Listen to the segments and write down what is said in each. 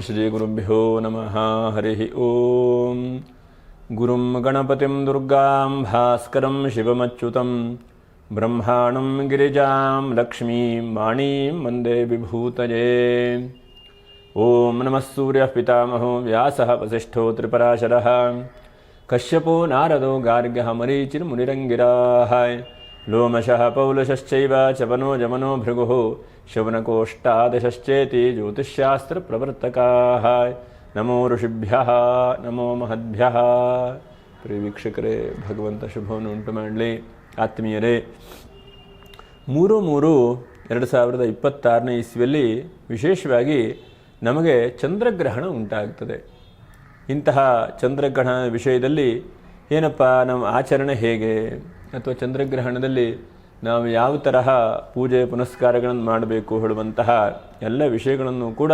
ಶ್ರೀಗುರುಭ್ಯೋ ನಮಃ. ಹರಿ ಓಂ. ಗುರುಂ ಗಣಪತಿಂ ದುರ್ಗಾಂ ಭಾಸ್ಕರಂ ಶಿವಮಚ್ಯುತಂ ಬ್ರಹ್ಮಾಣಂ ಗಿರಿಜಾಂ ಲಕ್ಷ್ಮೀಂ ವಾಣೀಂ ವಂದೇ ವಿಭೂತಯೇ. ಓಂ ನಮಃ ಸೂರ್ಯಃ ಪಿತಾಮಹೋ ವ್ಯಾಸಃ ವಸಿಷ್ಠೋ ತ್ರಿಪರಾಶರಃ ಕಶ್ಯಪೋ ನಾರದೋ ಗಾರ್ಗ್ಯಃ ಮರೀಚಿರ್ಮುನಿರಂಗಿರಾಃ ಲೋಮಶಃ ಪೌಲಶಶ್ಚೈವ ಚವನೋ ಜಮನೋ ಭೃಗುಃ ಶೌನಕೋಷ್ಟಾದಶಶ್ಚೇತಿ ಜ್ಯೋತಿಷ್ಶಾಸ್ತ್ರಪ್ರವರ್ತಕಾಃ. ನಮೋ ಋಷಿಭ್ಯಃ ನಮೋ ಮಹದ್ಭ್ಯಃ. ಪ್ರಿಯ ವೀಕ್ಷಕರೇ, ಭಗವಂತ ಶುಭವನ್ನು ಉಂಟು ಮಾಡಲಿ. ಆತ್ಮೀಯರೇ, 3/3/2026 ಇಸ್ವಿಯಲ್ಲಿ ವಿಶೇಷವಾಗಿ ನಮಗೆ ಚಂದ್ರಗ್ರಹಣ ಉಂಟಾಗ್ತದೆ. ಇಂತಹ ಚಂದ್ರಗ್ರಹಣ ವಿಷಯದಲ್ಲಿ ಏನಪ್ಪ ನಮ್ಮ ಆಚರಣೆ ಹೇಗೆ, ಅಥವಾ ಚಂದ್ರಗ್ರಹಣದಲ್ಲಿ ನಾವು ಯಾವ ತರಹ ಪೂಜೆ ಪುನಸ್ಕಾರಗಳನ್ನು ಮಾಡಬೇಕು ಹೇಳುವಂತಹ ಎಲ್ಲ ವಿಷಯಗಳನ್ನು ಕೂಡ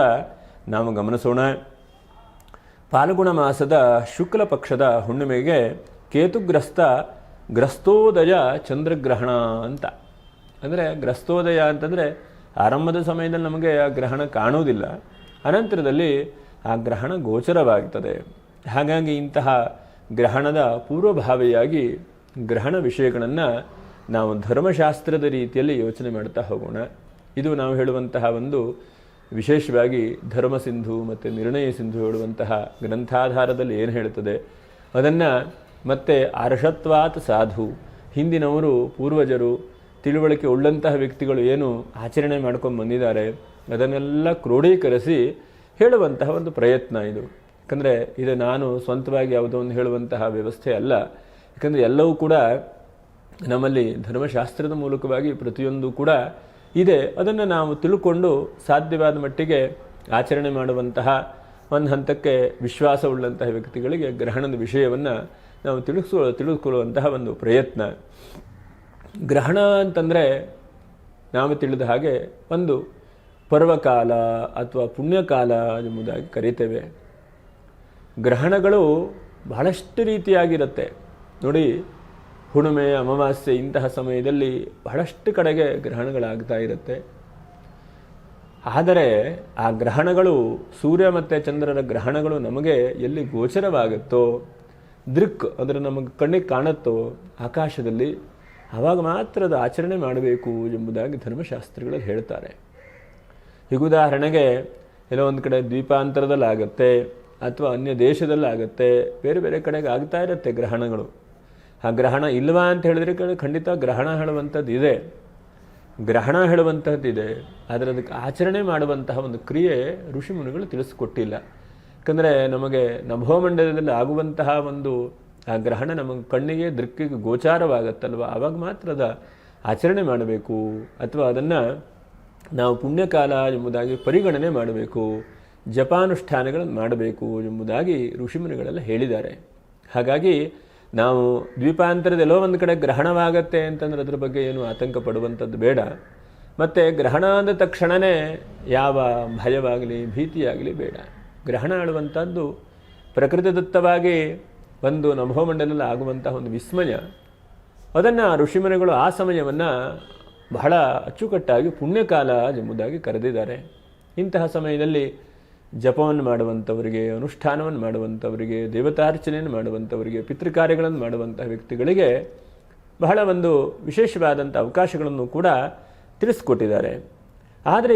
ನಾವು ಗಮನಿಸೋಣ. ಫಾಲ್ಗುಣ ಮಾಸದ ಶುಕ್ಲ ಪಕ್ಷದ ಹುಣ್ಣಿಮೆಗೆ ಗ್ರಸ್ತೋದಯ ಚಂದ್ರಗ್ರಹಣ ಅಂತ. ಅಂದರೆ ಗ್ರಸ್ತೋದಯ ಅಂತಂದರೆ ಆರಂಭದ ಸಮಯದಲ್ಲಿ ನಮಗೆ ಆ ಗ್ರಹಣ ಕಾಣುವುದಿಲ್ಲ, ಅನಂತರದಲ್ಲಿ ಆ ಗ್ರಹಣ ಗೋಚರವಾಗ್ತದೆ. ಹಾಗಾಗಿ ಇಂತಹ ಗ್ರಹಣದ ಪೂರ್ವಭಾವಿಯಾಗಿ ಗ್ರಹಣ ವಿಷಯಗಳನ್ನು ನಾವು ಧರ್ಮಶಾಸ್ತ್ರದ ರೀತಿಯಲ್ಲಿ ಯೋಚನೆ ಮಾಡ್ತಾ ಹೋಗೋಣ. ಇದು ನಾವು ಹೇಳುವಂತಹ ಒಂದು ವಿಶೇಷವಾಗಿ ಧರ್ಮಸಿಂಧು ಮತ್ತು ನಿರ್ಣಯ ಸಿಂಧು ಹೇಳುವಂತಹ ಗ್ರಂಥಾಧಾರದಲ್ಲಿ ಏನು ಹೇಳ್ತದೆ ಅದನ್ನು, ಮತ್ತು ಆರ್ಷತ್ವಾತ್ ಸಾಧು, ಹಿಂದಿನವರು ಪೂರ್ವಜರು ತಿಳುವಳಿಕೆ ಉಳ್ಳಂತಹ ವ್ಯಕ್ತಿಗಳು ಏನು ಆಚರಣೆ ಮಾಡ್ಕೊಂಡು ಬಂದಿದ್ದಾರೆ ಅದನ್ನೆಲ್ಲ ಕ್ರೋಢೀಕರಿಸಿ ಹೇಳುವಂತಹ ಒಂದು ಪ್ರಯತ್ನ ಇದು. ಯಾಕಂದರೆ ಇದು ನಾನು ಸ್ವಂತವಾಗಿ ಯಾವುದೋ ಒಂದು ಹೇಳುವಂತಹ ವ್ಯವಸ್ಥೆ ಅಲ್ಲ. ಯಾಕಂದರೆ ಎಲ್ಲವೂ ಕೂಡ ನಮ್ಮಲ್ಲಿ ಧರ್ಮಶಾಸ್ತ್ರದ ಮೂಲಕವಾಗಿ ಪ್ರತಿಯೊಂದು ಕೂಡ ಇದೆ. ಅದನ್ನು ನಾವು ತಿಳ್ಕೊಂಡು ಸಾಧ್ಯವಾದ ಮಟ್ಟಿಗೆ ಆಚರಣೆ ಮಾಡುವಂತಹ ಒಂದು ಹಂತಕ್ಕೆ ವಿಶ್ವಾಸವುಳ್ಳಂತಹ ವ್ಯಕ್ತಿಗಳಿಗೆ ಗ್ರಹಣದ ವಿಷಯವನ್ನು ನಾವು ತಿಳಿದುಕೊಳ್ಳುವಂತಹ ಒಂದು ಪ್ರಯತ್ನ. ಗ್ರಹಣ ಅಂತಂದರೆ ನಾವು ತಿಳಿದ ಹಾಗೆ ಒಂದು ಪರ್ವಕಾಲ ಅಥವಾ ಪುಣ್ಯಕಾಲ ಎಂಬುದಾಗಿ ಕರೀತೇವೆ. ಗ್ರಹಣಗಳು ಬಹಳಷ್ಟು ರೀತಿಯಾಗಿರುತ್ತೆ ನೋಡಿ. ಹುಣ್ಣಿಮೆ, ಅಮಾವಾಸ್ಯೆ ಇಂತಹ ಸಮಯದಲ್ಲಿ ಬಹಳಷ್ಟು ಕಡೆಗೆ ಗ್ರಹಣಗಳಾಗ್ತಾ ಇರುತ್ತೆ. ಆದರೆ ಆ ಗ್ರಹಣಗಳು, ಸೂರ್ಯ ಮತ್ತು ಚಂದ್ರರ ಗ್ರಹಣಗಳು ನಮಗೆ ಎಲ್ಲಿ ಗೋಚರವಾಗುತ್ತೋ, ದೃಕ್ ಅಂದರೆ ನಮಗೆ ಕಣ್ಣಿಗೆ ಕಾಣುತ್ತೋ ಆಕಾಶದಲ್ಲಿ, ಆವಾಗ ಮಾತ್ರ ಅದು ಆಚರಣೆ ಮಾಡಬೇಕು ಎಂಬುದಾಗಿ ಧರ್ಮಶಾಸ್ತ್ರಗಳಲ್ಲಿ ಹೇಳ್ತಾರೆ. ಈಗ ಉದಾಹರಣೆಗೆ ಎಲ್ಲೋ ಒಂದು ಕಡೆ ದ್ವೀಪಾಂತರದಲ್ಲಾಗತ್ತೆ, ಅಥವಾ ಅನ್ಯ ದೇಶದಲ್ಲಾಗತ್ತೆ, ಬೇರೆ ಬೇರೆ ಕಡೆಗೆ ಆಗ್ತಾ ಇರುತ್ತೆ ಗ್ರಹಣಗಳು. ಆ ಗ್ರಹಣ ಇಲ್ವಾ ಅಂತ ಹೇಳಿದ್ರೆ ಖಂಡಿತ ಗ್ರಹಣ ಹೇಳುವಂಥದ್ದು ಇದೆ, ಗ್ರಹಣ ಹೇಳುವಂಥದ್ದಿದೆ. ಆದರೆ ಅದಕ್ಕೆ ಆಚರಣೆ ಮಾಡುವಂತಹ ಒಂದು ಕ್ರಿಯೆ ಋಷಿಮುನಿಗಳು ತಿಳಿಸ್ಕೊಟ್ಟಿಲ್ಲ. ಯಾಕಂದರೆ ನಮಗೆ ನಭೋಮಂಡಲದಲ್ಲಿ ಆಗುವಂತಹ ಒಂದು ಆ ಗ್ರಹಣ ನಮಗೆ ಕಣ್ಣಿಗೆ ದೃಕ್ಕಿಗೆ ಗೋಚಾರವಾಗತ್ತಲ್ವ, ಆವಾಗ ಮಾತ್ರ ಅದ ಆಚರಣೆ ಮಾಡಬೇಕು, ಅಥವಾ ಅದನ್ನು ನಾವು ಪುಣ್ಯಕಾಲ ಎಂಬುದಾಗಿ ಪರಿಗಣನೆ ಮಾಡಬೇಕು, ಜಪಾನುಷ್ಠಾನಗಳನ್ನು ಮಾಡಬೇಕು ಎಂಬುದಾಗಿ ಋಷಿಮುನಿಗಳೆಲ್ಲ ಹೇಳಿದ್ದಾರೆ. ಹಾಗಾಗಿ ನಾವು ದ್ವೀಪಾಂತರದೆಲ್ಲೋ ಒಂದು ಕಡೆ ಗ್ರಹಣವಾಗತ್ತೆ ಅಂತಂದ್ರೆ ಅದ್ರ ಬಗ್ಗೆ ಏನು ಆತಂಕ ಪಡುವಂಥದ್ದು ಬೇಡ. ಮತ್ತು ಗ್ರಹಣ ಅಂದ ತಕ್ಷಣವೇ ಯಾವ ಭಯವಾಗಲಿ ಭೀತಿಯಾಗಲಿ ಬೇಡ. ಗ್ರಹಣ ಆಳುವಂಥದ್ದು ಪ್ರಕೃತಿದತ್ತವಾಗಿ ಒಂದು ನಭೋಮಂಡಲದಲ್ಲಿ ಆಗುವಂತಹ ಒಂದು ವಿಸ್ಮಯ. ಅದನ್ನು ಋಷಿಮುನಿಗಳು ಆ ಸಮಯವನ್ನು ಬಹಳ ಅಚ್ಚುಕಟ್ಟಾಗಿ ಪುಣ್ಯಕಾಲ ಎಂಬುದಾಗಿ ಕರೆದಿದ್ದಾರೆ. ಇಂತಹ ಸಮಯದಲ್ಲಿ ಜಪವನ್ನು ಮಾಡುವಂಥವರಿಗೆ, ಅನುಷ್ಠಾನವನ್ನು ಮಾಡುವಂಥವರಿಗೆ, ದೇವತಾರ್ಚನೆಯನ್ನು ಮಾಡುವಂಥವರಿಗೆ, ಪಿತೃಕಾರ್ಯಗಳನ್ನು ಮಾಡುವಂತಹ ವ್ಯಕ್ತಿಗಳಿಗೆ ಬಹಳ ಒಂದು ವಿಶೇಷವಾದಂಥ ಅವಕಾಶಗಳನ್ನು ಕೂಡ ತಿಳಿಸ್ಕೊಟ್ಟಿದ್ದಾರೆ. ಆದರೆ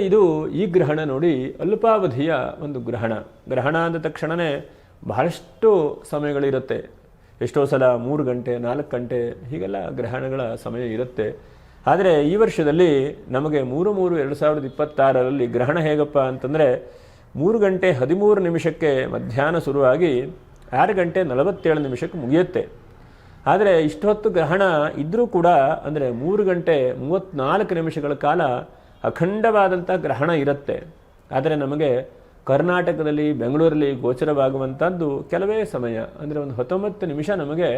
ಈ ಗ್ರಹಣ ನೋಡಿ ಅಲ್ಪಾವಧಿಯ ಒಂದು ಗ್ರಹಣ. ಗ್ರಹಣ ಅಂದ ತಕ್ಷಣವೇ ಬಹಳಷ್ಟು ಸಮಯಗಳಿರುತ್ತೆ. ಎಷ್ಟೋ ಸಲ 3 ಗಂಟೆ 4 ಗಂಟೆ ಹೀಗೆಲ್ಲ ಗ್ರಹಣಗಳ ಸಮಯ ಇರುತ್ತೆ. ಆದರೆ ಈ ವರ್ಷದಲ್ಲಿ ನಮಗೆ 3/3/2026 ಗ್ರಹಣ ಹೇಗಪ್ಪ ಅಂತಂದರೆ 3:13 ಮಧ್ಯಾಹ್ನ ಶುರುವಾಗಿ 6:47 ಮುಗಿಯುತ್ತೆ. ಆದರೆ ಇಷ್ಟೊತ್ತು ಗ್ರಹಣ ಇದ್ದರೂ ಕೂಡ ಅಂದರೆ 3:34 ಕಾಲ ಅಖಂಡವಾದಂಥ ಗ್ರಹಣ ಇರುತ್ತೆ. ಆದರೆ ನಮಗೆ ಕರ್ನಾಟಕದಲ್ಲಿ ಬೆಂಗಳೂರಲ್ಲಿ ಗೋಚರವಾಗುವಂಥದ್ದು ಕೆಲವೇ ಸಮಯ, ಅಂದರೆ ಒಂದು 19 ನಿಮಿಷ ನಮಗೆ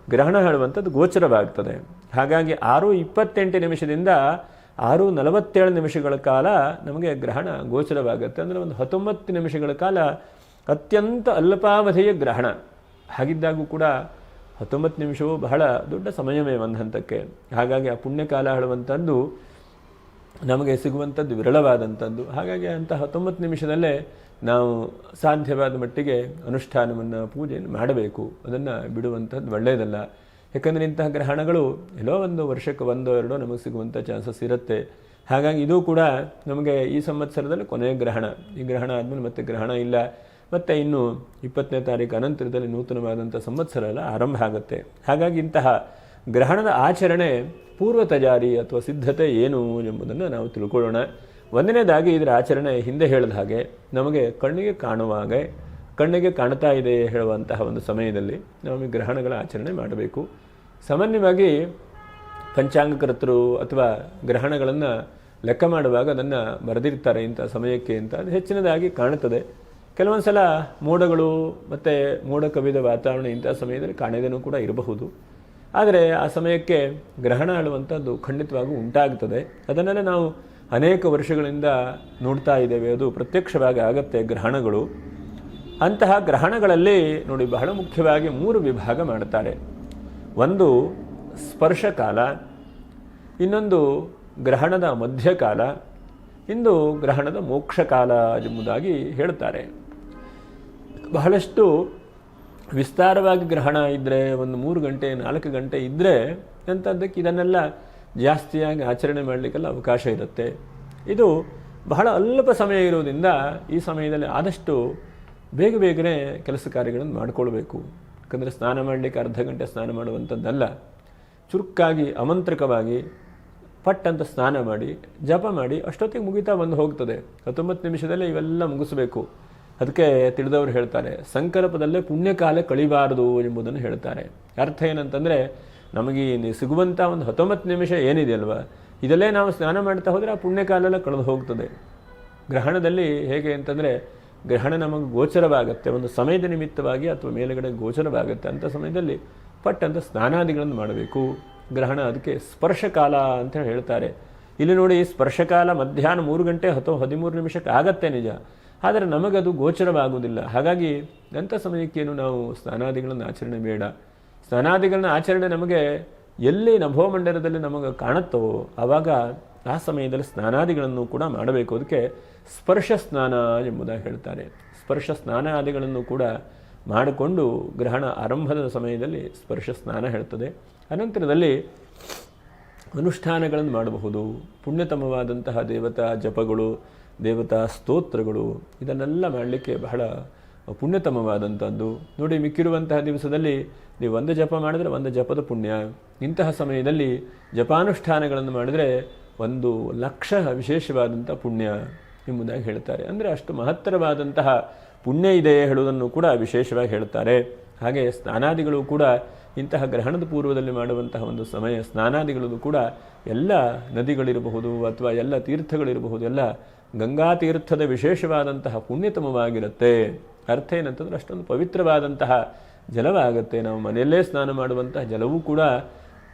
ಗ್ರಹಣ ಹೇಳುವಂಥದ್ದು ಗೋಚರವಾಗ್ತದೆ. ಹಾಗಾಗಿ 6:28 6:47 ಕಾಲ ನಮಗೆ ಗ್ರಹಣ ಗೋಚರವಾಗುತ್ತೆ. ಅಂದರೆ ಒಂದು 19 ನಿಮಿಷಗಳ ಕಾಲ ಅತ್ಯಂತ ಅಲ್ಪಾವಧಿಯ ಗ್ರಹಣ. ಹಾಗಿದ್ದಾಗೂ ಕೂಡ 19 ನಿಮಿಷವೂ ಬಹಳ ದೊಡ್ಡ ಸಮಯವೇ ಒಂದು ಹಂತಕ್ಕೆ. ಹಾಗಾಗಿ ಆ ಪುಣ್ಯಕಾಲ ಹೇಳುವಂಥದ್ದು ನಮಗೆ ಸಿಗುವಂಥದ್ದು ವಿರಳವಾದಂಥದ್ದು. ಹಾಗಾಗಿ ಅಂತಹ 90 ನಿಮಿಷದಲ್ಲೇ ನಾವು ಸಾಧ್ಯವಾದ ಮಟ್ಟಿಗೆ ಅನುಷ್ಠಾನವನ್ನು ಪೂಜೆಯನ್ನು ಮಾಡಬೇಕು. ಅದನ್ನು ಬಿಡುವಂಥದ್ದು ಒಳ್ಳೆಯದಲ್ಲ. ಯಾಕಂದರೆ ಇಂತಹ ಗ್ರಹಣಗಳು ಎಲ್ಲೋ ಒಂದು ವರ್ಷಕ್ಕೆ ಒಂದೋ ಎರಡೋ ನಮಗೆ ಸಿಗುವಂಥ ಚಾನ್ಸಸ್ ಇರುತ್ತೆ. ಹಾಗಾಗಿ ಇದು ಕೂಡ ನಮಗೆ ಈ ಸಂವತ್ಸರದಲ್ಲಿ ಕೊನೆಯ ಗ್ರಹಣ. ಈ ಗ್ರಹಣ ಆದಮೇಲೆ ಮತ್ತೆ ಗ್ರಹಣ ಇಲ್ಲ. ಮತ್ತು ಇನ್ನು 20ನೇ ತಾರೀಕು ಅನಂತರದಲ್ಲಿ ನೂತನವಾದಂಥ ಸಂವತ್ಸರ ಎಲ್ಲ ಆರಂಭ ಆಗುತ್ತೆ. ಹಾಗಾಗಿ ಇಂತಹ ಗ್ರಹಣದ ಆಚರಣೆ ಪೂರ್ವ ತಯಾರಿ ಅಥವಾ ಸಿದ್ಧತೆ ಏನು ಎಂಬುದನ್ನು ನಾವು ತಿಳ್ಕೊಳ್ಳೋಣ. ಒಂದನೇದಾಗಿ ಇದರ ಆಚರಣೆ ಹಿಂದೆ ಹೇಳಿದ ಹಾಗೆ ನಮಗೆ ಕಣ್ಣಿಗೆ ಕಾಣುವಾಗ, ಕಣ್ಣಿಗೆ ಕಾಣ್ತಾ ಇದೆ ಹೇಳುವಂತಹ ಒಂದು ಸಮಯದಲ್ಲಿ ನಾವು ಈ ಗ್ರಹಣಗಳ ಆಚರಣೆ ಮಾಡಬೇಕು. ಸಾಮಾನ್ಯವಾಗಿ ಪಂಚಾಂಗಕರ್ತರು ಅಥವಾ ಗ್ರಹಣಗಳನ್ನು ಲೆಕ್ಕ ಮಾಡುವಾಗ ಅದನ್ನು ಬರೆದಿರ್ತಾರೆ ಇಂಥ ಸಮಯಕ್ಕೆ ಅಂತ. ಅದು ಹೆಚ್ಚಿನದಾಗಿ ಕಾಣುತ್ತದೆ. ಕೆಲವೊಂದು ಸಲ ಮೋಡಗಳು ಮತ್ತು ಮೋಡ ಕವಿದ ವಾತಾವರಣ ಇಂಥ ಸಮಯದಲ್ಲಿ ಕಾಣದೇನೂ ಕೂಡ ಇರಬಹುದು. ಆದರೆ ಆ ಸಮಯಕ್ಕೆ ಗ್ರಹಣ ಆಳುವಂಥದ್ದು ಖಂಡಿತವಾಗೂ ಉಂಟಾಗ್ತದೆ. ಅದನ್ನೆಲ್ಲ ನಾವು ಅನೇಕ ವರ್ಷಗಳಿಂದ ನೋಡ್ತಾ ಇದ್ದೇವೆ. ಅದು ಪ್ರತ್ಯಕ್ಷವಾಗಿ ಆಗತ್ತೆ ಗ್ರಹಣಗಳು. ಅಂತಹ ಗ್ರಹಣಗಳಲ್ಲಿ ನೋಡಿ ಬಹಳ ಮುಖ್ಯವಾಗಿ 3 ವಿಭಾಗ ಮಾಡ್ತಾರೆ. ಒಂದು ಸ್ಪರ್ಶಕಾಲ, ಇನ್ನೊಂದು ಗ್ರಹಣದ ಮಧ್ಯಕಾಲ, ಇಂದು ಗ್ರಹಣದ ಮೋಕ್ಷಕಾಲ ಎಂಬುದಾಗಿ ಹೇಳ್ತಾರೆ. ಬಹಳಷ್ಟು ವಿಸ್ತಾರವಾಗಿ ಗ್ರಹಣ ಇದ್ದರೆ ಒಂದು 3 ಗಂಟೆ 4 ಗಂಟೆ ಇದ್ದರೆ ಅಂಥದ್ದಕ್ಕೆ ಇದನ್ನೆಲ್ಲ ಜಾಸ್ತಿಯಾಗಿ ಆಚರಣೆ ಮಾಡಲಿಕ್ಕೆಲ್ಲ ಅವಕಾಶ ಇರುತ್ತೆ. ಇದು ಬಹಳ ಅಲ್ಪ ಸಮಯ ಇರೋದ್ರಿಂದ ಈ ಸಮಯದಲ್ಲಿ ಆದಷ್ಟು ಬೇಗನೆ ಕೆಲಸ ಕಾರ್ಯಗಳನ್ನು ಮಾಡಿಕೊಳ್ಬೇಕು. ಯಾಕಂದರೆ ಸ್ನಾನ ಮಾಡಲಿಕ್ಕೆ ಅರ್ಧ ಗಂಟೆ ಸ್ನಾನ ಮಾಡುವಂಥದ್ದಲ್ಲ. ಚುರುಕಾಗಿ ಅಮಂತ್ರಕವಾಗಿ ಪಟ್ಟಂತ ಸ್ನಾನ ಮಾಡಿ ಜಪ ಮಾಡಿ ಅಷ್ಟೊತ್ತಿಗೆ ಮುಗಿತಾ ಬಂದು ಹೋಗ್ತದೆ. 19 ನಿಮಿಷದಲ್ಲೇ ಇವೆಲ್ಲ ಮುಗಿಸ್ಬೇಕು. ಅದಕ್ಕೆ ತಿಳಿದವರು ಹೇಳ್ತಾರೆ, ಸಂಕಲ್ಪದಲ್ಲೇ ಪುಣ್ಯಕಾಲ ಕಳಿಬಾರದು ಎಂಬುದನ್ನು ಹೇಳ್ತಾರೆ. ಅರ್ಥ ಏನಂತಂದರೆ, ನಮಗೆ ಸಿಗುವಂಥ ಒಂದು 19 ನಿಮಿಷ ಏನಿದೆಯಲ್ವ, ಇದಲ್ಲೇ ನಾವು ಸ್ನಾನ ಮಾಡ್ತಾ ಹೋದರೆ ಆ ಪುಣ್ಯಕಾಲೆಲ್ಲ ಕಳೆದು ಹೋಗ್ತದೆ. ಗ್ರಹಣದಲ್ಲಿ ಹೇಗೆ ಅಂತಂದರೆ, ಗ್ರಹಣ ನಮಗೆ ಗೋಚರವಾಗುತ್ತೆ ಒಂದು ಸಮಯದ ನಿಮಿತ್ತವಾಗಿ ಅಥವಾ ಮೇಲುಗಡೆ ಗೋಚರವಾಗುತ್ತೆ. ಅಂಥ ಸಮಯದಲ್ಲಿ ಪಟ್ಟಂತ ಸ್ನಾನಾದಿಗಳನ್ನು ಮಾಡಬೇಕು. ಗ್ರಹಣ ಅದಕ್ಕೆ ಸ್ಪರ್ಶಕಾಲ ಅಂತ ಹೇಳ್ತಾರೆ. ಇಲ್ಲಿ ನೋಡಿ, ಸ್ಪರ್ಶಕಾಲ ಮಧ್ಯಾಹ್ನ 3 ಗಂಟೆ ಅಥವಾ 13 ನಿಮಿಷಕ್ಕೆ ಆಗತ್ತೆ ನಿಜ, ಆದರೆ ನಮಗದು ಗೋಚರವಾಗುವುದಿಲ್ಲ. ಹಾಗಾಗಿ ಅಂಥ ಸಮಯಕ್ಕೇನು ನಾವು ಸ್ನಾನಾದಿಗಳನ್ನು ಆಚರಣೆ ಬೇಡ. ಸ್ನಾನಾದಿಗಳನ್ನ ಆಚರಣೆ ನಮಗೆ ಎಲ್ಲಿ ನಭೋಮಂಡಲದಲ್ಲಿ ನಮಗೆ ಕಾಣುತ್ತೋ ಆವಾಗ ಆ ಸಮಯದಲ್ಲಿ ಸ್ನಾನಾದಿಗಳನ್ನು ಕೂಡ ಮಾಡಬೇಕು. ಅದಕ್ಕೆ ಸ್ಪರ್ಶ ಸ್ನಾನ ಎಂಬುದಾಗಿ ಹೇಳ್ತಾರೆ. ಸ್ಪರ್ಶ ಸ್ನಾನಾದಿಗಳನ್ನು ಕೂಡ ಮಾಡಿಕೊಂಡು ಗ್ರಹಣ ಆರಂಭದ ಸಮಯದಲ್ಲಿ ಸ್ಪರ್ಶ ಸ್ನಾನ ಹೇಳ್ತದೆ. ಅನಂತರದಲ್ಲಿ ಅನುಷ್ಠಾನಗಳನ್ನು ಮಾಡಬಹುದು. ಪುಣ್ಯತಮವಾದಂತಹ ದೇವತಾ ಜಪಗಳು, ದೇವತಾ ಸ್ತೋತ್ರಗಳು, ಇದನ್ನೆಲ್ಲ ಮಾಡಲಿಕ್ಕೆ ಬಹಳ ಪುಣ್ಯತಮವಾದಂಥದ್ದು. ನೋಡಿ, ಮಿಕ್ಕಿರುವಂತಹ ದಿವಸದಲ್ಲಿ ನೀವು ಒಂದು ಜಪ ಮಾಡಿದರೆ ಒಂದು ಜಪದ ಪುಣ್ಯ. ಇಂತಹ ಸಮಯದಲ್ಲಿ ಜಪಾನುಷ್ಠಾನಗಳನ್ನು ಮಾಡಿದರೆ 1,00,000 ವಿಶೇಷವಾದಂಥ ಪುಣ್ಯ ಎಂಬುದಾಗಿ ಹೇಳ್ತಾರೆ. ಅಂದರೆ ಅಷ್ಟು ಮಹತ್ತರವಾದಂತಹ ಪುಣ್ಯ ಇದೆ ಹೇಳುವುದನ್ನು ಕೂಡ ವಿಶೇಷವಾಗಿ ಹೇಳ್ತಾರೆ. ಹಾಗೆ ಸ್ನಾನಾದಿಗಳು ಕೂಡ ಇಂತಹ ಗ್ರಹಣದ ಪೂರ್ವದಲ್ಲಿ ಮಾಡುವಂತಹ ಒಂದು ಸಮಯ ಸ್ನಾನಾದಿಗಳದು ಕೂಡ ಎಲ್ಲ ನದಿಗಳಿರಬಹುದು ಅಥವಾ ಎಲ್ಲ ತೀರ್ಥಗಳಿರಬಹುದು, ಎಲ್ಲ ಗಂಗಾ ತೀರ್ಥದ ವಿಶೇಷವಾದಂತಹ ಪುಣ್ಯತಮವಾಗಿರುತ್ತೆ. ಅರ್ಥ ಏನಂತಂದ್ರೆ ಅಷ್ಟೊಂದು ಪವಿತ್ರವಾದಂತಹ ಜಲವಾಗುತ್ತೆ. ನಾವು ಮನೆಯಲ್ಲೇ ಸ್ನಾನ ಮಾಡುವಂತಹ ಜಲವೂ ಕೂಡ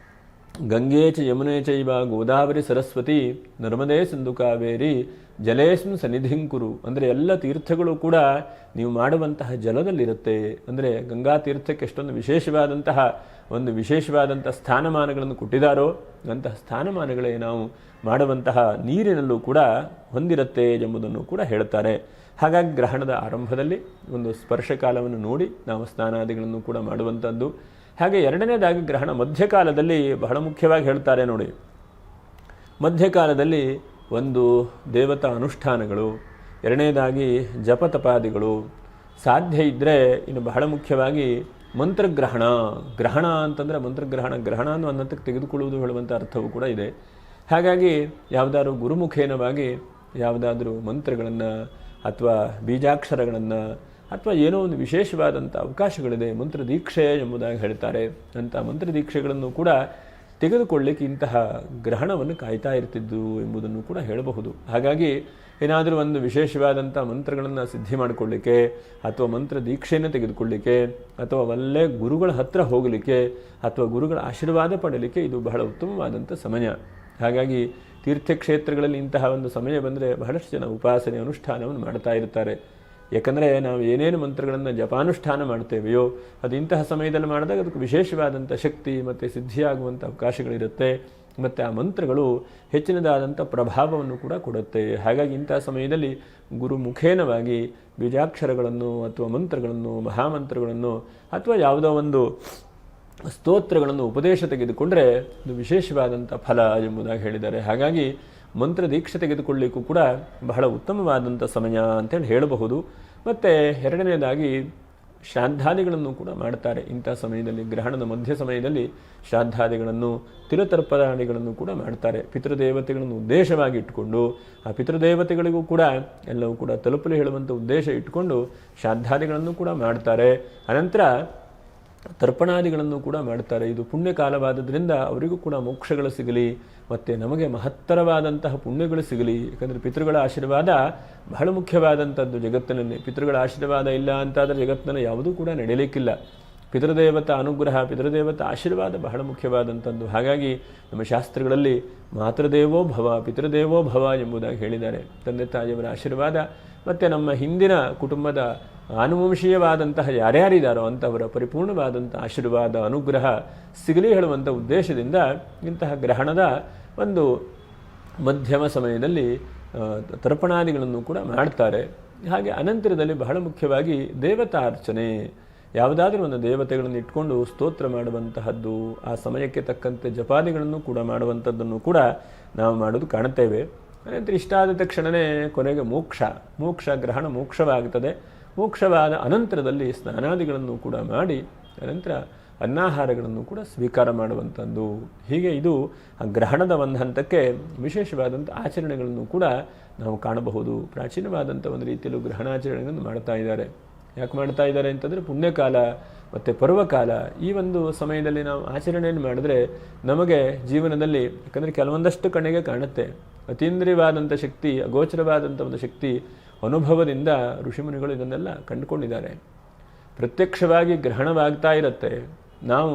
ಗಂಗೆ ಚ ಯಮುನೆ ಚೈವ ಗೋದಾವರಿ ಸರಸ್ವತಿ ನರ್ಮದೇ ಸಿಂಧು ಕಾವೇರಿ ಜಲೇಸ್ಮಿನ್ ಸನ್ನಿಧಿಂಕುರು. ಅಂದರೆ ಎಲ್ಲ ತೀರ್ಥಗಳು ಕೂಡ ನೀವು ಮಾಡುವಂತಹ ಜಲದಲ್ಲಿರುತ್ತೆ. ಅಂದರೆ ಗಂಗಾ ತೀರ್ಥಕ್ಕೆ ಎಷ್ಟೊಂದು ವಿಶೇಷವಾದಂತಹ ಸ್ಥಾನಮಾನಗಳನ್ನು ಕೊಟ್ಟಿದ್ದಾರೋ ಅಂತಹ ಸ್ಥಾನಮಾನಗಳೇ ನಾವು ಮಾಡುವಂತಹ ನೀರಿನಲ್ಲೂ ಕೂಡ ಹೊಂದಿರುತ್ತೆ ಎಂಬುದನ್ನು ಕೂಡ ಹೇಳ್ತಾರೆ. ಹಾಗಾಗಿ ಗ್ರಹಣದ ಆರಂಭದಲ್ಲಿ ಒಂದು ಸ್ಪರ್ಶಕಾಲವನ್ನು ನೋಡಿ ನಾವು ಸ್ನಾನಾದಿಗಳನ್ನು ಕೂಡ ಮಾಡುವಂಥದ್ದು. ಹಾಗೆ ಎರಡನೇದಾಗಿ ಗ್ರಹಣ ಮಧ್ಯಕಾಲದಲ್ಲಿ ಬಹಳ ಮುಖ್ಯವಾಗಿ ಹೇಳ್ತಾರೆ ನೋಡಿ. ಮಧ್ಯಕಾಲದಲ್ಲಿ ಒಂದು ದೇವತಾ ಅನುಷ್ಠಾನಗಳು, ಎರಡನೇದಾಗಿ ಜಪತಪಾದಿಗಳು, ಸಾಧ್ಯ ಇದ್ದರೆ ಇನ್ನು ಬಹಳ ಮುಖ್ಯವಾಗಿ ಮಂತ್ರಗ್ರಹಣ. ಗ್ರಹಣ ಅಂತಂದರೆ ಮಂತ್ರಗ್ರಹಣ, ಗ್ರಹಣ ಅನ್ನೋ ಅನ್ನತಕ್ಕೆ ತೆಗೆದುಕೊಳ್ಳುವುದು ಹೇಳುವಂಥ ಅರ್ಥವೂ ಕೂಡ ಇದೆ. ಹಾಗಾಗಿ ಯಾವುದಾದ್ರೂ ಗುರುಮುಖೇನವಾಗಿ ಯಾವುದಾದ್ರೂ ಮಂತ್ರಗಳನ್ನು ಅಥವಾ ಬೀಜಾಕ್ಷರಗಳನ್ನು ಅಥವಾ ಏನೋ ಒಂದು ವಿಶೇಷವಾದಂಥ ಅವಕಾಶಗಳಿದೆ, ಮಂತ್ರ ದೀಕ್ಷೆ ಎಂಬುದಾಗಿ ಹೇಳ್ತಾರೆ. ಅಂಥ ಮಂತ್ರ ದೀಕ್ಷೆಗಳನ್ನು ಕೂಡ ತೆಗೆದುಕೊಳ್ಳಿಕ್ಕೆ ಇಂತಹ ಗ್ರಹಣವನ್ನು ಕಾಯ್ತಾ ಇರ್ತಿದ್ದು ಎಂಬುದನ್ನು ಕೂಡ ಹೇಳಬಹುದು. ಹಾಗಾಗಿ ಏನಾದರೂ ಒಂದು ವಿಶೇಷವಾದಂಥ ಮಂತ್ರಗಳನ್ನು ಸಿದ್ಧಿ ಮಾಡಿಕೊಳ್ಳಿಕ್ಕೆ ಅಥವಾ ಮಂತ್ರ ದೀಕ್ಷೆಯನ್ನು ತೆಗೆದುಕೊಳ್ಳಿಕ್ಕೆ ಅಥವಾ ಒಳ್ಳೆ ಗುರುಗಳ ಹತ್ರ ಹೋಗಲಿಕ್ಕೆ ಅಥವಾ ಗುರುಗಳ ಆಶೀರ್ವಾದ ಪಡಲಿಕ್ಕೆ ಇದು ಬಹಳ ಉತ್ತಮವಾದಂಥ ಸಮಯ. ಹಾಗಾಗಿ ತೀರ್ಥಕ್ಷೇತ್ರಗಳಲ್ಲಿ ಇಂತಹ ಒಂದು ಸಮಯ ಬಂದರೆ ಬಹಳಷ್ಟು ಜನ ಉಪಾಸನೆ ಅನುಷ್ಠಾನವನ್ನು ಮಾಡ್ತಾ ಇರ್ತಾರೆ. ಯಾಕಂದರೆ ನಾವು ಏನೇನು ಮಂತ್ರಗಳನ್ನು ಜಪಾನುಷ್ಠಾನ ಮಾಡ್ತೇವೆಯೋ ಅದು ಇಂತಹ ಸಮಯದಲ್ಲಿ ಮಾಡಿದಾಗ ಅದಕ್ಕೆ ವಿಶೇಷವಾದಂಥ ಶಕ್ತಿ ಮತ್ತು ಸಿದ್ಧಿಯಾಗುವಂಥ ಅವಕಾಶಗಳಿರುತ್ತೆ. ಮತ್ತು ಆ ಮಂತ್ರಗಳು ಹೆಚ್ಚಿನದಾದಂಥ ಪ್ರಭಾವವನ್ನು ಕೂಡ ಕೊಡುತ್ತೆ. ಹಾಗಾಗಿ ಇಂಥ ಸಮಯದಲ್ಲಿ ಗುರು ಮುಖೇನವಾಗಿ ಬೀಜಾಕ್ಷರಗಳನ್ನು ಅಥವಾ ಮಂತ್ರಗಳನ್ನು, ಮಹಾಮಂತ್ರಗಳನ್ನು ಅಥವಾ ಯಾವುದೋ ಒಂದು ಸ್ತೋತ್ರಗಳನ್ನು ಉಪದೇಶ ತೆಗೆದುಕೊಂಡ್ರೆ ಅದು ವಿಶೇಷವಾದಂಥ ಫಲ ಎಂಬುದಾಗಿ ಹೇಳಿದ್ದಾರೆ. ಹಾಗಾಗಿ ಮಂತ್ರ ದೀಕ್ಷೆ ತೆಗೆದುಕೊಳ್ಳಿಕ್ಕೂ ಕೂಡ ಬಹಳ ಉತ್ತಮವಾದಂಥ ಸಮಯ ಅಂತೇಳಿ ಹೇಳಬಹುದು. ಮತ್ತು ಎರಡನೇದಾಗಿ ಶ್ರಾದ್ದಾದಿಗಳನ್ನು ಕೂಡ ಮಾಡ್ತಾರೆ ಇಂಥ ಸಮಯದಲ್ಲಿ. ಗ್ರಹಣದ ಮಧ್ಯ ಸಮಯದಲ್ಲಿ ಶ್ರಾದ್ದಾದಿಗಳನ್ನು, ತಿಲತರ್ಪಣಾದಿಗಳನ್ನು ಕೂಡ ಮಾಡ್ತಾರೆ. ಪಿತೃದೇವತೆಗಳನ್ನು ಉದ್ದೇಶವಾಗಿ ಇಟ್ಟುಕೊಂಡು ಆ ಪಿತೃದೇವತೆಗಳಿಗೂ ಕೂಡ ಎಲ್ಲವೂ ಕೂಡ ತಲುಪಲು ಹೇಳುವಂಥ ಉದ್ದೇಶ ಇಟ್ಟುಕೊಂಡು ಶ್ರಾದ್ದಾದಿಗಳನ್ನು ಕೂಡ ಮಾಡ್ತಾರೆ. ಅನಂತರ ತರ್ಪಣಾದಿಗಳನ್ನು ಕೂಡ ಮಾಡ್ತಾರೆ. ಇದು ಪುಣ್ಯಕಾಲವಾದ್ದರಿಂದ ಅವರಿಗೂ ಕೂಡ ಮೋಕ್ಷಗಳು ಸಿಗಲಿ ಮತ್ತು ನಮಗೆ ಮಹತ್ತರವಾದಂತಹ ಪುಣ್ಯಗಳು ಸಿಗಲಿ. ಯಾಕಂದರೆ ಪಿತೃಗಳ ಆಶೀರ್ವಾದ ಬಹಳ ಮುಖ್ಯವಾದಂಥದ್ದು ಜಗತ್ತಿನಲ್ಲಿ. ಪಿತೃಗಳ ಆಶೀರ್ವಾದ ಇಲ್ಲ ಅಂತಾದರೆ ಜಗತ್ತಿನಲ್ಲಿ ಯಾವುದೂ ಕೂಡ ನಡೆಯಲಿಕ್ಕಿಲ್ಲ. ಪಿತೃದೇವತಾ ಅನುಗ್ರಹ, ಪಿತೃದೇವತಾ ಆಶೀರ್ವಾದ ಬಹಳ ಮುಖ್ಯವಾದಂಥದ್ದು. ಹಾಗಾಗಿ ನಮ್ಮ ಶಾಸ್ತ್ರಗಳಲ್ಲಿ ಮಾತೃದೇವೋ ಭವ, ಪಿತೃದೇವೋ ಭವ ಎಂಬುದಾಗಿ ಹೇಳಿದ್ದಾರೆ. ತಂದೆ ತಾಯಿಯವರ ಆಶೀರ್ವಾದ ಮತ್ತು ನಮ್ಮ ಹಿಂದಿನ ಕುಟುಂಬದ ಆನುವಂಶೀಯವಾದಂತಹ ಯಾರ್ಯಾರಿದ್ದಾರೋ ಅಂಥವರ ಪರಿಪೂರ್ಣವಾದಂಥ ಆಶೀರ್ವಾದ, ಅನುಗ್ರಹ ಸಿಗಲಿ ಹೇಳುವಂಥ ಉದ್ದೇಶದಿಂದ ಇಂತಹ ಗ್ರಹಣದ ಒಂದು ಮಧ್ಯಮ ಸಮಯದಲ್ಲಿ ತರ್ಪಣಾದಿಗಳನ್ನು ಕೂಡ ಮಾಡ್ತಾರೆ. ಹಾಗೆ ಅನಂತರದಲ್ಲಿ ಬಹಳ ಮುಖ್ಯವಾಗಿ ದೇವತಾ ಅರ್ಚನೆ, ಯಾವುದಾದ್ರೂ ಒಂದು ದೇವತೆಗಳನ್ನು ಇಟ್ಕೊಂಡು ಸ್ತೋತ್ರ ಮಾಡುವಂತಹದ್ದು, ಆ ಸಮಯಕ್ಕೆ ತಕ್ಕಂತೆ ಜಪಾದಿಗಳನ್ನು ಕೂಡ ಮಾಡುವಂಥದ್ದನ್ನು ಕೂಡ ನಾವು ಮಾಡೋದು ಕಾಣುತ್ತೇವೆ. ಅನಂತರ ಇಷ್ಟಾದ ತಕ್ಷಣವೇ ಕೊನೆಗೆ ಮೋಕ್ಷ ಗ್ರಹಣ ಮೋಕ್ಷವಾಗುತ್ತದೆ. ಮೋಕ್ಷವಾದ ಅನಂತರದಲ್ಲಿ ಸ್ನಾನಾದಿಗಳನ್ನು ಕೂಡ ಮಾಡಿ ಅನಂತರ ಅನ್ನಾಹಾರಗಳನ್ನು ಕೂಡ ಸ್ವೀಕಾರ ಮಾಡುವಂಥದ್ದು. ಹೀಗೆ ಇದು ಆ ಗ್ರಹಣದ ಒಂದು ಹಂತಕ್ಕೆ ವಿಶೇಷವಾದಂಥ ಆಚರಣೆಗಳನ್ನು ಕೂಡ ನಾವು ಕಾಣಬಹುದು. ಪ್ರಾಚೀನವಾದಂಥ ಒಂದು ರೀತಿಯಲ್ಲೂ ಗ್ರಹಣಾಚರಣೆಗಳನ್ನು ಮಾಡ್ತಾ ಇದ್ದಾರೆ. ಯಾಕೆ ಮಾಡ್ತಾ ಇದ್ದಾರೆ ಅಂತಂದರೆ ಪುಣ್ಯಕಾಲ ಮತ್ತು ಪರ್ವಕಾಲ ಈ ಒಂದು ಸಮಯದಲ್ಲಿ ನಾವು ಆಚರಣೆಯನ್ನು ಮಾಡಿದ್ರೆ ನಮಗೆ ಜೀವನದಲ್ಲಿ, ಯಾಕಂದರೆ ಕೆಲವೊಂದಷ್ಟು ಕಣ್ಣಿಗೆ ಕಾಣುತ್ತೆ, ಅತೀಂದ್ರಿಯವಾದಂಥ ಶಕ್ತಿ, ಅಗೋಚರವಾದಂಥ ಒಂದು ಶಕ್ತಿ ಅನುಭವದಿಂದ ಋಷಿಮುನಿಗಳು ಇದನ್ನೆಲ್ಲ ಕಂಡುಕೊಂಡಿದ್ದಾರೆ. ಪ್ರತ್ಯಕ್ಷವಾಗಿ ಗ್ರಹಣವಾಗ್ತಾ ಇರುತ್ತೆ. ನಾವು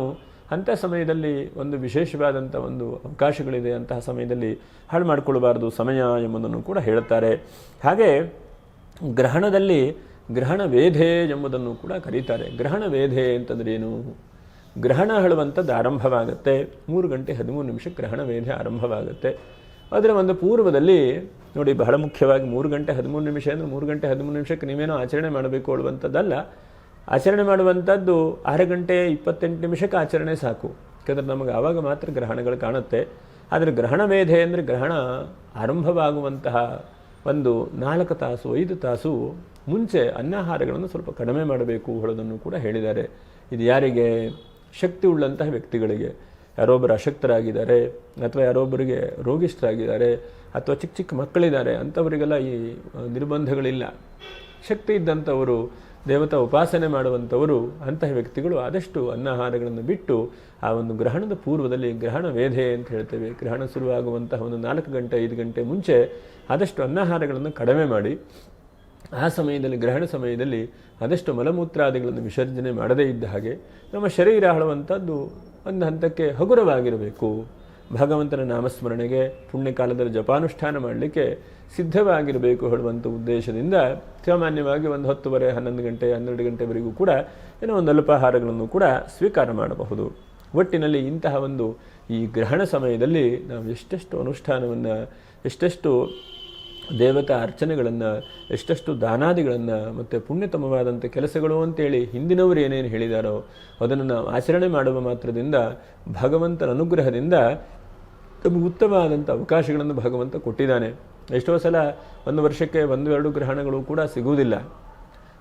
ಅಂಥ ಸಮಯದಲ್ಲಿ ಒಂದು ವಿಶೇಷವಾದಂಥ ಒಂದು ಅವಕಾಶಗಳಿದೆ, ಅಂತಹ ಸಮಯದಲ್ಲಿ ಹಾಳು ಮಾಡಿಕೊಳ್ಳಬಾರದು ಸಮಯ ಎಂಬುದನ್ನು ಕೂಡ ಹೇಳುತ್ತಾರೆ. ಹಾಗೆ ಗ್ರಹಣದಲ್ಲಿ ಗ್ರಹಣ ವೇಧೆ ಎಂಬುದನ್ನು ಕೂಡ ಕರೀತಾರೆ. ಗ್ರಹಣ ವೇಧೆ ಅಂತಂದ್ರೆ ಏನು? ಗ್ರಹಣ ಹೇಳುವಂಥದ್ದು ಆರಂಭವಾಗುತ್ತೆ 3:13 ಗ್ರಹಣ ವೇಧೆ ಆರಂಭವಾಗುತ್ತೆ. ಅದರ ಒಂದು ಪೂರ್ವದಲ್ಲಿ ನೋಡಿ, ಬಹಳ ಮುಖ್ಯವಾಗಿ 3:13 ಅಂದರೆ 3:13 ನೀವೇನೋ ಆಚರಣೆ ಮಾಡಬೇಕು ಹೇಳುವಂಥದ್ದಲ್ಲ. ಆಚರಣೆ ಮಾಡುವಂಥದ್ದು 6:28 ಆಚರಣೆ ಸಾಕು. ಯಾಕಂದರೆ ನಮಗೆ ಆವಾಗ ಮಾತ್ರ ಗ್ರಹಣಗಳು ಕಾಣುತ್ತೆ. ಆದರೆ ಗ್ರಹಣ ವೇಧೆ ಅಂದರೆ ಗ್ರಹಣ ಆರಂಭವಾಗುವಂತಹ ಒಂದು 4 ತಾಸು 5 ತಾಸು ಮುಂಚೆ ಅನ್ನಾಹಾರಗಳನ್ನು ಸ್ವಲ್ಪ ಕಡಿಮೆ ಮಾಡಬೇಕು ಹೇಳೋದನ್ನು ಕೂಡ ಹೇಳಿದ್ದಾರೆ. ಇದು ಯಾರಿಗೆ? ಶಕ್ತಿ ಉಳ್ಳಂತಹ ವ್ಯಕ್ತಿಗಳಿಗೆ. ಯಾರೊಬ್ಬರು ಅಶಕ್ತರಾಗಿದ್ದಾರೆ ಅಥವಾ ಯಾರೊಬ್ಬರಿಗೆ ರೋಗಿಷ್ಠರಾಗಿದ್ದಾರೆ ಅಥವಾ ಚಿಕ್ಕ ಚಿಕ್ಕ ಮಕ್ಕಳಿದ್ದಾರೆ, ಅಂಥವರಿಗೆಲ್ಲ ಈ ನಿರ್ಬಂಧಗಳಿಲ್ಲ. ಶಕ್ತಿ ಇದ್ದಂಥವರು, ದೇವತಾ ಉಪಾಸನೆ ಮಾಡುವಂಥವರು, ಅಂತಹ ವ್ಯಕ್ತಿಗಳು ಆದಷ್ಟು ಅನ್ನಾಹಾರಗಳನ್ನು ಬಿಟ್ಟು ಆ ಒಂದು ಗ್ರಹಣದ ಪೂರ್ವದಲ್ಲಿ ಗ್ರಹಣ ವೇಧೆ ಅಂತ ಹೇಳ್ತೇವೆ, ಗ್ರಹಣ ಶುರುವಾಗುವಂತಹ ಒಂದು 4 ಗಂಟೆ 5 ಗಂಟೆ ಮುಂಚೆ ಆದಷ್ಟು ಅನ್ನಾಹಾರಗಳನ್ನು ಕಡಿಮೆ ಮಾಡಿ ಆ ಸಮಯದಲ್ಲಿ, ಗ್ರಹಣ ಸಮಯದಲ್ಲಿ ಆದಷ್ಟು ಮಲಮೂತ್ರಾದಿಗಳನ್ನು ವಿಸರ್ಜನೆ ಮಾಡದೇ ಇದ್ದ ಹಾಗೆ ನಮ್ಮ ಶರೀರ ಹೇಳುವಂಥದ್ದು ಒಂದು ಹಂತಕ್ಕೆ ಹಗುರವಾಗಿರಬೇಕು. ಭಗವಂತನ ನಾಮಸ್ಮರಣೆಗೆ ಪುಣ್ಯಕಾಲದಲ್ಲಿ ಜಪಾನುಷ್ಠಾನ ಮಾಡಲಿಕ್ಕೆ ಸಿದ್ಧವಾಗಿರಬೇಕು ಹೇಳುವಂಥ ಉದ್ದೇಶದಿಂದ ಸಾಮಾನ್ಯವಾಗಿ ಒಂದು 10:30 11 ಗಂಟೆ 12 ಗಂಟೆವರೆಗೂ ಕೂಡ ಏನೋ ಒಂದು ಅಲ್ಪಾಹಾರಗಳನ್ನು ಕೂಡ ಸ್ವೀಕಾರ ಮಾಡಬಹುದು. ಒಟ್ಟಿನಲ್ಲಿ ಇಂತಹ ಒಂದು ಈ ಗ್ರಹಣ ಸಮಯದಲ್ಲಿ ನಾವು ಎಷ್ಟೆಷ್ಟು ಅನುಷ್ಠಾನವನ್ನು, ಎಷ್ಟೆಷ್ಟು ದೇವತಾ ಅರ್ಚನೆಗಳನ್ನು, ಎಷ್ಟೆಷ್ಟು ದಾನಾದಿಗಳನ್ನು ಮತ್ತು ಪುಣ್ಯತಮವಾದಂಥ ಕೆಲಸಗಳು ಅಂತೇಳಿ ಹಿಂದಿನವರು ಏನೇನು ಹೇಳಿದಾರೋ ಅದನ್ನು ನಾವು ಆಚರಣೆ ಮಾಡುವ ಮಾತ್ರದಿಂದ ಭಗವಂತನ ಅನುಗ್ರಹದಿಂದ ನಮಗೆ ಉತ್ತಮವಾದಂಥ ಅವಕಾಶಗಳನ್ನು ಭಗವಂತ ಕೊಟ್ಟಿದ್ದಾನೆ. ಎಷ್ಟೋ ಸಲ ಒಂದು ವರ್ಷಕ್ಕೆ 1-2 ಗ್ರಹಣಗಳು ಕೂಡ ಸಿಗುವುದಿಲ್ಲ.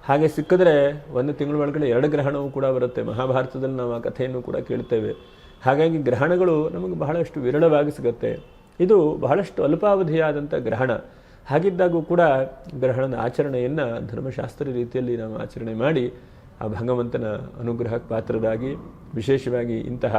ಹಾಗೆ ಸಿಕ್ಕಿದ್ರೆ 1 ತಿಂಗಳ ಒಳಗಡೆ 2 ಗ್ರಹಣವೂ ಕೂಡ ಬರುತ್ತೆ. ಮಹಾಭಾರತದಲ್ಲಿ ನಾವು ಆ ಕಥೆಯನ್ನು ಕೂಡ ಕೇಳ್ತೇವೆ. ಹಾಗಾಗಿ ಗ್ರಹಣಗಳು ನಮಗೆ ಬಹಳಷ್ಟು ವಿರಳವಾಗಿ ಸಿಗುತ್ತೆ. ಇದು ಬಹಳಷ್ಟು ಅಲ್ಪಾವಧಿಯಾದಂಥ ಗ್ರಹಣ. ಹಾಗಿದ್ದಾಗೂ ಕೂಡ ಗ್ರಹಣದ ಆಚರಣೆಯನ್ನು ಧರ್ಮಶಾಸ್ತ್ರ ರೀತಿಯಲ್ಲಿ ನಾವು ಆಚರಣೆ ಮಾಡಿ ಆ ಭಗವಂತನ ಅನುಗ್ರಹಕ್ಕೆ ಪಾತ್ರರಾಗಿ, ವಿಶೇಷವಾಗಿ ಇಂತಹ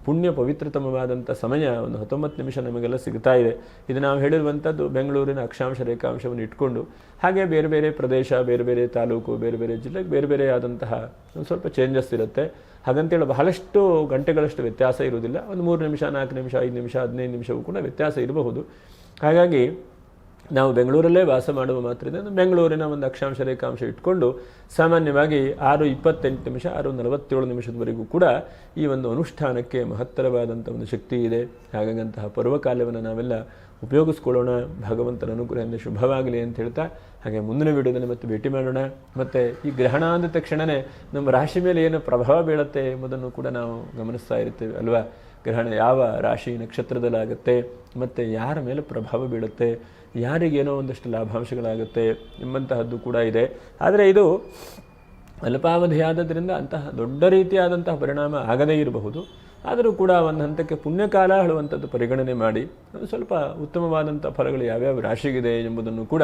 ಪುಣ್ಯ ಪವಿತ್ರತಮವಾದಂಥ ಸಮಯ ಒಂದು 19 ನಿಮಿಷ ನಮಗೆಲ್ಲ ಸಿಗ್ತಾ ಇದೆ. ಇದು ನಾವು ಹೇಳಿರುವಂಥದ್ದು ಬೆಂಗಳೂರಿನ ಅಕ್ಷಾಂಶ ರೇಖಾಂಶವನ್ನು ಇಟ್ಕೊಂಡು, ಹಾಗೆ ಬೇರೆ ಬೇರೆ ಪ್ರದೇಶ, ಬೇರೆ ಬೇರೆ ತಾಲೂಕು, ಬೇರೆ ಬೇರೆ ಜಿಲ್ಲೆಗೆ ಬೇರೆ ಬೇರೆ ಆದಂತಹ ಒಂದು ಸ್ವಲ್ಪ ಚೇಂಜಸ್ ಇರುತ್ತೆ. ಹಾಗಂತೇಳಿ ಬಹಳಷ್ಟು ಗಂಟೆಗಳಷ್ಟು ವ್ಯತ್ಯಾಸ ಇರುವುದಿಲ್ಲ. ಒಂದು 3 ನಿಮಿಷ 4 ನಿಮಿಷ 5 ನಿಮಿಷ 15 ನಿಮಿಷವೂ ಕೂಡ ವ್ಯತ್ಯಾಸ ಇರಬಹುದು. ಹಾಗಾಗಿ ನಾವು ಬೆಂಗಳೂರಲ್ಲೇ ವಾಸ ಮಾಡುವ ಮಾತ್ರದಿಂದ ಬೆಂಗಳೂರಿನ ಒಂದು ಅಕ್ಷಾಂಶ ರೇಖಾಂಶ ಇಟ್ಕೊಂಡು ಸಾಮಾನ್ಯವಾಗಿ 6:28 6:47 ಕೂಡ ಈ ಒಂದು ಅನುಷ್ಠಾನಕ್ಕೆ ಮಹತ್ತರವಾದಂಥ ಒಂದು ಶಕ್ತಿ ಇದೆ. ಹಾಗಾಗಿ ಅಂತಹ ಪರ್ವಕಾಲವನ್ನು ನಾವೆಲ್ಲ ಉಪಯೋಗಿಸ್ಕೊಳ್ಳೋಣ. ಭಗವಂತನ ಅನುಗ್ರಹದಿಂದ ಶುಭವಾಗಲಿ ಅಂತ ಹೇಳ್ತಾ, ಹಾಗೆ ಮುಂದಿನ ವಿಡಿಯೋದಲ್ಲಿ ಮತ್ತೆ ಭೇಟಿ ಮಾಡೋಣ. ಮತ್ತು ಈ ಗ್ರಹಣ ಅಂದ ತಕ್ಷಣವೇ ನಮ್ಮ ರಾಶಿ ಮೇಲೆ ಏನು ಪ್ರಭಾವ ಬೀಳುತ್ತೆ ಎಂಬುದನ್ನು ಕೂಡ ನಾವು ಗಮನಿಸ್ತಾ ಇರ್ತೇವೆ ಅಲ್ವಾ. ಗ್ರಹಣ ಯಾವ ರಾಶಿ ನಕ್ಷತ್ರದಲ್ಲಾಗುತ್ತೆ ಮತ್ತು ಯಾರ ಮೇಲೆ ಪ್ರಭಾವ ಬೀಳುತ್ತೆ, ಯಾರಿಗೇನೋ ಒಂದಷ್ಟು ಲಾಭಾಂಶಗಳಾಗುತ್ತೆ ಎಂಬಂತಹದ್ದು ಕೂಡ ಇದೆ. ಆದರೆ ಇದು ಅಲ್ಪಾವಧಿಯಾದ್ದರಿಂದ ಅಂತಹ ದೊಡ್ಡ ರೀತಿಯಾದಂತಹ ಪರಿಣಾಮ ಆಗದೇ ಇರಬಹುದು. ಆದರೂ ಕೂಡ ಒಂದು ಹಂತಕ್ಕೆ ಪುಣ್ಯಕಾಲ ಹೇಳುವಂಥದ್ದು ಪರಿಗಣನೆ ಮಾಡಿ ಅದು ಸ್ವಲ್ಪ ಉತ್ತಮವಾದಂಥ ಫಲಗಳು ಯಾವ್ಯಾವ ರಾಶಿಗಿದೆ ಎಂಬುದನ್ನು ಕೂಡ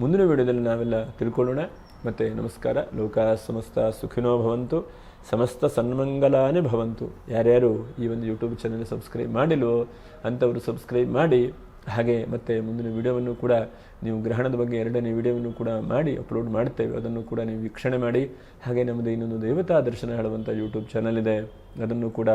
ಮುಂದಿನ ವಿಡಿಯೋದಲ್ಲಿ ನಾವೆಲ್ಲ ತಿಳ್ಕೊಳ್ಳೋಣ. ಮತ್ತು ನಮಸ್ಕಾರ. ಲೋಕ ಸಮಸ್ತ ಸುಖಿನೋ ಭವಂತು, ಸಮಸ್ತ ಸನ್ಮಂಗಲಾನೇ ಭವಂತು. ಯಾರ್ಯಾರು ಈ ಒಂದು ಯೂಟ್ಯೂಬ್ ಚಾನಲ್ ಸಬ್ಸ್ಕ್ರೈಬ್ ಮಾಡಿಲ್ವೋ ಅಂಥವರು ಸಬ್ಸ್ಕ್ರೈಬ್ ಮಾಡಿ. ಹಾಗೆ ಮತ್ತು ಮುಂದಿನ ವಿಡಿಯೋವನ್ನು ಕೂಡ ನೀವು ಗ್ರಹಣದ ಬಗ್ಗೆ 2ನೇ ವಿಡಿಯೋವನ್ನು ಕೂಡ ಮಾಡಿ ಅಪ್ಲೋಡ್ ಮಾಡ್ತೇವೆ, ಅದನ್ನು ಕೂಡ ನೀವು ವೀಕ್ಷಣೆ ಮಾಡಿ. ಹಾಗೆ ನಮ್ಮದು ಇನ್ನೊಂದು ದೇವತಾ ದರ್ಶನ ಹೇಳುವಂಥ ಯೂಟ್ಯೂಬ್ ಚಾನಲ್ ಇದೆ, ಅದನ್ನು ಕೂಡ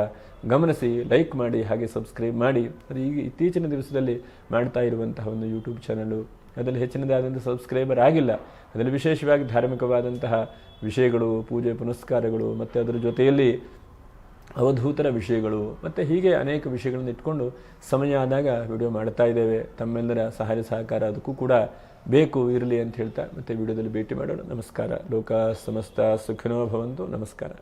ಗಮನಿಸಿ, ಲೈಕ್ ಮಾಡಿ, ಹಾಗೆ ಸಬ್ಸ್ಕ್ರೈಬ್ ಮಾಡಿ. ಅದು ಈಗ ಇತ್ತೀಚಿನ ದಿವಸದಲ್ಲಿ ಮಾಡ್ತಾ ಇರುವಂತಹ ಒಂದು ಯೂಟ್ಯೂಬ್ ಚಾನಲು. ಅದರಲ್ಲಿ ಹೆಚ್ಚಿನದಾದಂಥ ಸಬ್ಸ್ಕ್ರೈಬರ್ ಆಗಿಲ್ಲ. ಅದರಲ್ಲಿ ವಿಶೇಷವಾಗಿ ಧಾರ್ಮಿಕವಾದಂತಹ ವಿಷಯಗಳು, ಪೂಜೆ ಪುನಸ್ಕಾರಗಳು ಮತ್ತು ಅದರ ಜೊತೆಯಲ್ಲಿ ಅವಧೂತರ ವಿಷಯಗಳು ಮತ್ತು ಹೀಗೆ ಅನೇಕ ವಿಷಯಗಳನ್ನು ಇಟ್ಕೊಂಡು ಸಮಯ ಆದಾಗ ವಿಡಿಯೋ ಮಾಡ್ತಾ ಇದ್ದೇವೆ. ತಮ್ಮೆಲ್ಲರ ಸಹಾಯ ಸಹಕಾರ ಅದಕ್ಕೂ ಕೂಡ ಬೇಕು, ಇರಲಿ ಅಂತ ಹೇಳ್ತಾ ಮತ್ತೆ ವಿಡಿಯೋದಲ್ಲಿ ಭೇಟಿ ಮಾಡೋಣ. ನಮಸ್ಕಾರ. ಲೋಕ ಸಮಸ್ತ ಸುಖಿನೋ ಭವಂತು. ನಮಸ್ಕಾರ.